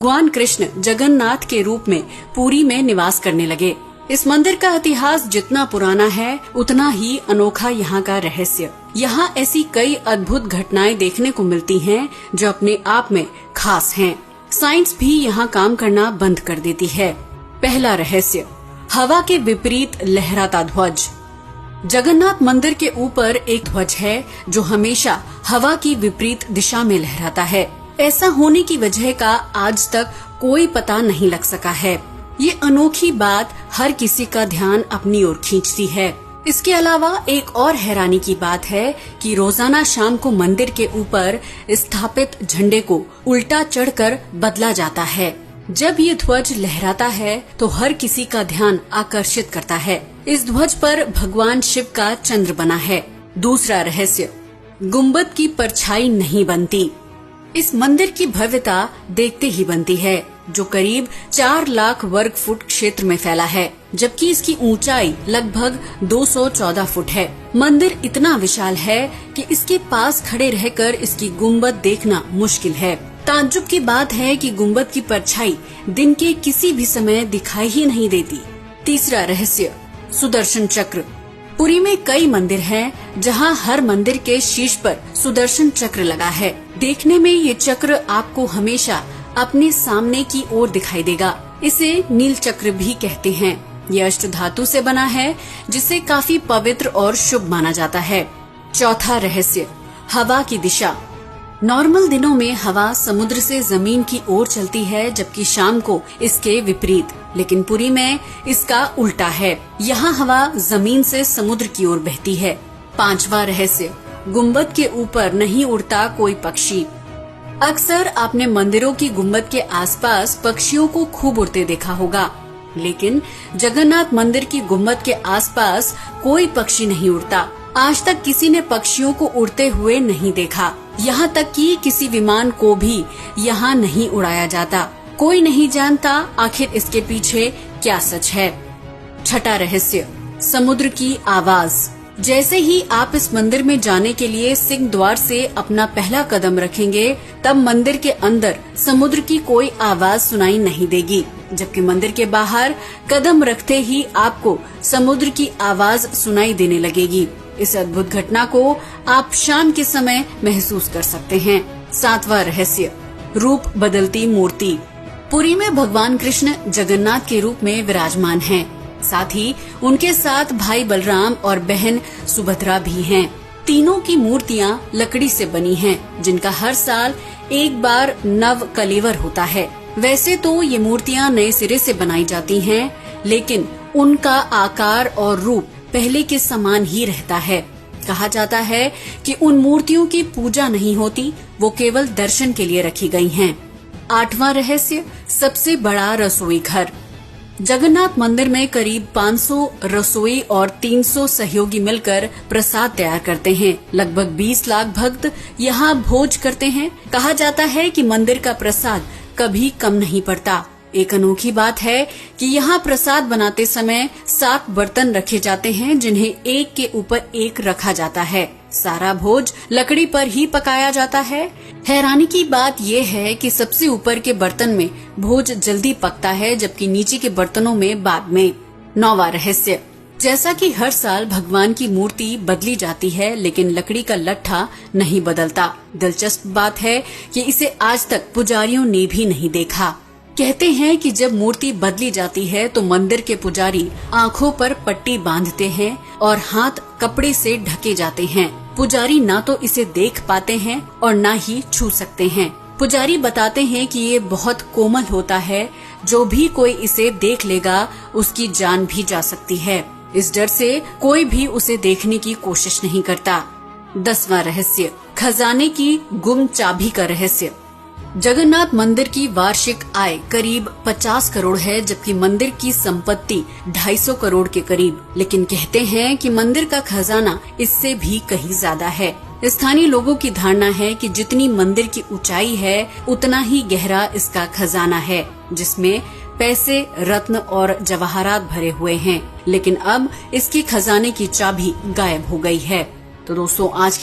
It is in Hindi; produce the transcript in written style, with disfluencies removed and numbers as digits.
भगवान कृष्ण जगन्नाथ के रूप में पुरी में निवास करने लगे। इस मंदिर का इतिहास जितना पुराना है उतना ही अनोखा यहाँ का रहस्य। यहाँ ऐसी कई अद्भुत घटनाएं देखने को मिलती हैं जो अपने आप में खास हैं। साइंस भी यहाँ काम करना बंद कर देती है। पहला रहस्य, हवा के विपरीत लहराता ध्वज। जगन्नाथ मंदिर के ऊपर एक ध्वज है जो हमेशा हवा की विपरीत दिशा में लहराता है। ऐसा होने की वजह का आज तक कोई पता नहीं लग सका है। ये अनोखी बात हर किसी का ध्यान अपनी ओर खींचती है। इसके अलावा एक और हैरानी की बात है कि रोजाना शाम को मंदिर के ऊपर स्थापित झंडे को उल्टा चढ़कर बदला जाता है। जब ये ध्वज लहराता है तो हर किसी का ध्यान आकर्षित करता है। इस ध्वज पर भगवान शिव का चंद्र बना है। दूसरा रहस्य, गुम्बद की परछाई नहीं बनती। इस मंदिर की भव्यता देखते ही बनती है, जो करीब 4 लाख वर्ग फुट क्षेत्र में फैला है, जबकि इसकी ऊंचाई लगभग 214 फुट है। मंदिर इतना विशाल है कि इसके पास खड़े रहकर इसकी गुम्बद देखना मुश्किल है। ताज्जुब की बात है कि गुम्बद की परछाई दिन के किसी भी समय दिखाई ही नहीं देती। तीसरा रहस्य, सुदर्शन चक्र। पुरी में कई मंदिर हैं, जहां हर मंदिर के शीर्ष पर सुदर्शन चक्र लगा है। देखने में ये चक्र आपको हमेशा अपने सामने की ओर दिखाई देगा। इसे नील चक्र भी कहते हैं। ये अष्ट धातु से बना है, जिसे काफी पवित्र और शुभ माना जाता है। चौथा रहस्य, हवा की दिशा। नॉर्मल दिनों में हवा समुद्र से जमीन की ओर चलती है, जबकि शाम को इसके विपरीत। लेकिन पुरी में इसका उल्टा है। यहाँ हवा जमीन से समुद्र की ओर बहती है। पांचवा रहस्य, गुम्बद के ऊपर नहीं उड़ता कोई पक्षी। अक्सर आपने मंदिरों की गुम्बद के आसपास पक्षियों को खूब उड़ते देखा होगा, लेकिन जगन्नाथ मंदिर की गुम्बद के आसपास कोई पक्षी नहीं उड़ता। आज तक किसी ने पक्षियों को उड़ते हुए नहीं देखा। यहाँ तक कि किसी विमान को भी यहाँ नहीं उड़ाया जाता। कोई नहीं जानता आखिर इसके पीछे क्या सच है। छठा रहस्य, समुद्र की आवाज। जैसे ही आप इस मंदिर में जाने के लिए सिंह द्वार से अपना पहला कदम रखेंगे, तब मंदिर के अंदर समुद्र की कोई आवाज सुनाई नहीं देगी, जबकि मंदिर के बाहर कदम रखते ही आपको समुद्र की आवाज सुनाई देने लगेगी। इस अद्भुत घटना को आप शाम के समय महसूस कर सकते हैं। सातवां रहस्य, रूप बदलती मूर्ति। पुरी में भगवान कृष्ण जगन्नाथ के रूप में विराजमान हैं। साथ ही उनके साथ भाई बलराम और बहन सुभद्रा भी हैं। तीनों की मूर्तियां लकड़ी से बनी हैं, जिनका हर साल एक बार नव कलेवर होता है। वैसे तो ये मूर्तियां नए सिरे से बनाई जाती हैं, लेकिन उनका आकार और रूप पहले के समान ही रहता है। कहा जाता है कि उन मूर्तियों की पूजा नहीं होती, वो केवल दर्शन के लिए रखी गई हैं। आठवां रहस्य, सबसे बड़ा रसोई घर। जगन्नाथ मंदिर में करीब 500 रसोई और 300 सहयोगी मिलकर प्रसाद तैयार करते हैं। लगभग 20 लाख भक्त यहाँ भोज करते हैं। कहा जाता है कि मंदिर का प्रसाद कभी कम नहीं पड़ता। एक अनोखी बात है कि यहाँ प्रसाद बनाते समय 7 बर्तन रखे जाते हैं, जिन्हें एक के ऊपर एक रखा जाता है। सारा भोज लकड़ी पर ही पकाया जाता है। हैरानी की बात यह है कि सबसे ऊपर के बर्तन में भोज जल्दी पकता है, जबकि नीचे के बर्तनों में बाद में। 9वां रहस्य, जैसा कि हर साल भगवान की मूर्ति बदली जाती है, लेकिन लकड़ी का लट्ठा नहीं बदलता। दिलचस्प बात है कि इसे आज तक पुजारियों ने भी नहीं देखा। कहते हैं कि जब मूर्ति बदली जाती है तो मंदिर के पुजारी आंखों पर पट्टी बांधते हैं और हाथ कपड़े से ढके जाते हैं। पुजारी ना तो इसे देख पाते हैं और ना ही छू सकते हैं। पुजारी बताते हैं कि ये बहुत कोमल होता है, जो भी कोई इसे देख लेगा उसकी जान भी जा सकती है। इस डर से कोई भी उसे देखने की कोशिश नहीं करता। 10वां रहस्य, खजाने की गुम चाबी का रहस्य। जगन्नाथ मंदिर की वार्षिक आय करीब 50 करोड़ है, जबकि मंदिर की संपत्ति 250 करोड़ के करीब। लेकिन कहते हैं कि मंदिर का खजाना इससे भी कहीं ज्यादा है। स्थानीय लोगों की धारणा है कि जितनी मंदिर की ऊंचाई है उतना ही गहरा इसका खजाना है, जिसमें पैसे, रत्न और जवाहरात भरे हुए हैं। लेकिन अब इसके खजाने की चाबी गायब हो गई है। तो दोस्तों, आज